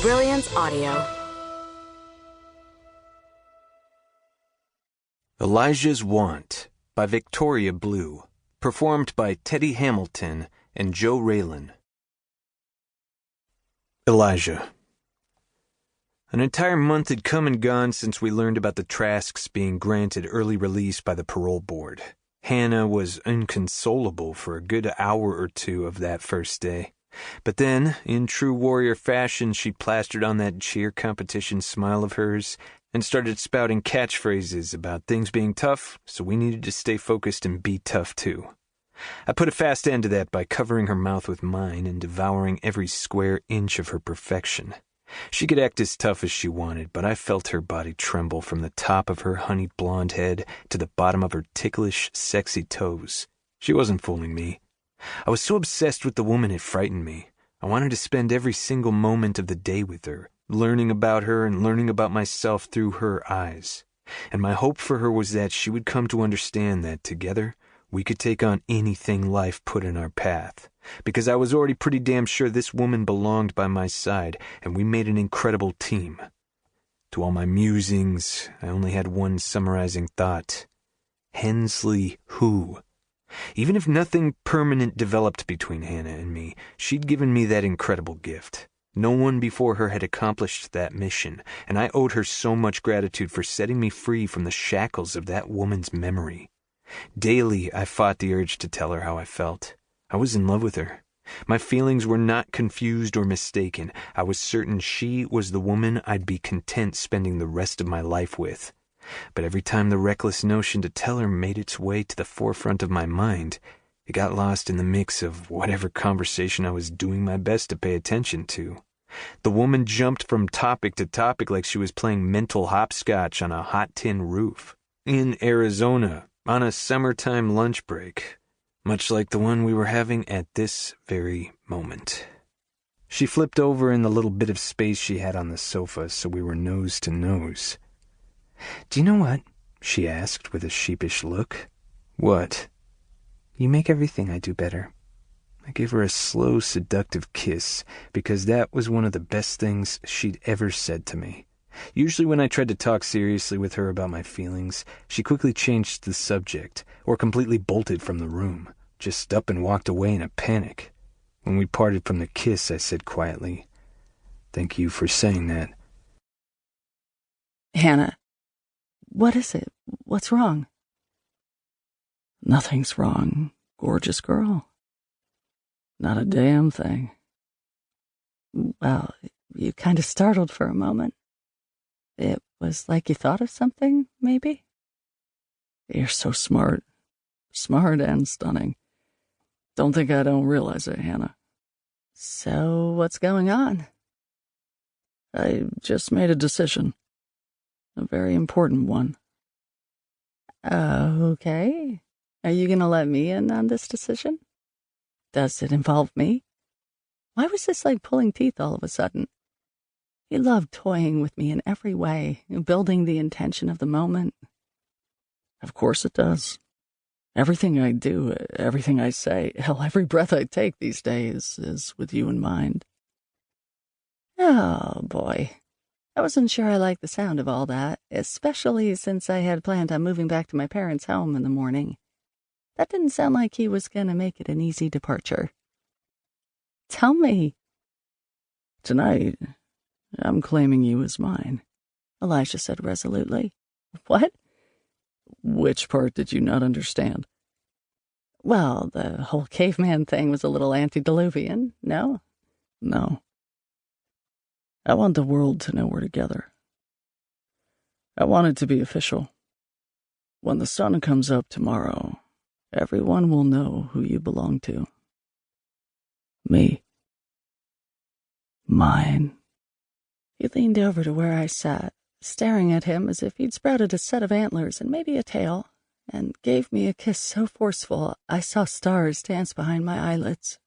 Brilliance Audio. Elijah's Want by Victoria Blue, performed by Teddy Hamilton and Joe Raylan. Elijah. An entire month had come and gone since we learned about the Trasks being granted early release by the parole board. Hannah was inconsolable for a good hour or two of that first day. But then, in true warrior fashion, she plastered on that cheer competition smile of hers and started spouting catchphrases about things being tough, so we needed to stay focused and be tough too. I put a fast end to that by covering her mouth with mine and devouring every square inch of her perfection. She could act as tough as she wanted, but I felt her body tremble from the top of her honey blonde head to the bottom of her ticklish, sexy toes. She wasn't fooling me. I was so obsessed with the woman it frightened me. I wanted to spend every single moment of the day with her, learning about her and learning about myself through her eyes. And my hope for her was that she would come to understand that together we could take on anything life put in our path. Because I was already pretty damn sure this woman belonged by my side, and we made an incredible team. To all my musings, I only had one summarizing thought. Hensley who? Even if nothing permanent developed between Hannah and me, she'd given me that incredible gift. No one before her had accomplished that mission, and I owed her so much gratitude for setting me free from the shackles of that woman's memory. Daily, I fought the urge to tell her how I felt. I was in love with her. My feelings were not confused or mistaken. I was certain she was the woman I'd be content spending the rest of my life with. But every time the reckless notion to tell her made its way to the forefront of my mind, it got lost in the mix of whatever conversation I was doing my best to pay attention to. The woman jumped from topic to topic like she was playing mental hopscotch on a hot tin roof. In Arizona, on a summertime lunch break, much like the one we were having at this very moment. She flipped over in the little bit of space she had on the sofa so we were nose to nose. "Do you know what?" she asked with a sheepish look. "What?" "You make everything I do better." I gave her a slow, seductive kiss because that was one of the best things she'd ever said to me. Usually when I tried to talk seriously with her about my feelings, she quickly changed the subject or completely bolted from the room, just up and walked away in a panic. When we parted from the kiss, I said quietly, "Thank you for saying that." "Hannah, what is it? What's wrong?" "Nothing's wrong, gorgeous girl. Not a damn thing." "Well, you kind of startled for a moment. It was like you thought of something, maybe?" "You're so smart. Smart and stunning. Don't think I don't realize it, Hannah." "So what's going on?" "I just made a decision. A very important one." "Okay. Are you going to let me in on this decision? Does it involve me? Why was this like pulling teeth all of a sudden? You loved toying with me in every way, building the intention of the moment." "Of course it does. Everything I do, everything I say, hell, every breath I take these days is with you in mind." "Oh, boy. I wasn't sure I liked the sound of all that, especially since I had planned on moving back to my parents' home in the morning. That didn't sound like he was going to make it an easy departure." "Tell me." "Tonight, I'm claiming you as mine," Elijah said resolutely. "What?" "Which part did you not understand?" "Well, the whole caveman thing was a little antediluvian, no?" "No. I want the world to know we're together. I want it to be official. When the sun comes up tomorrow, everyone will know who you belong to. Me. Mine." He leaned over to where I sat, staring at him as if he'd sprouted a set of antlers and maybe a tail, and gave me a kiss so forceful I saw stars dance behind my eyelids.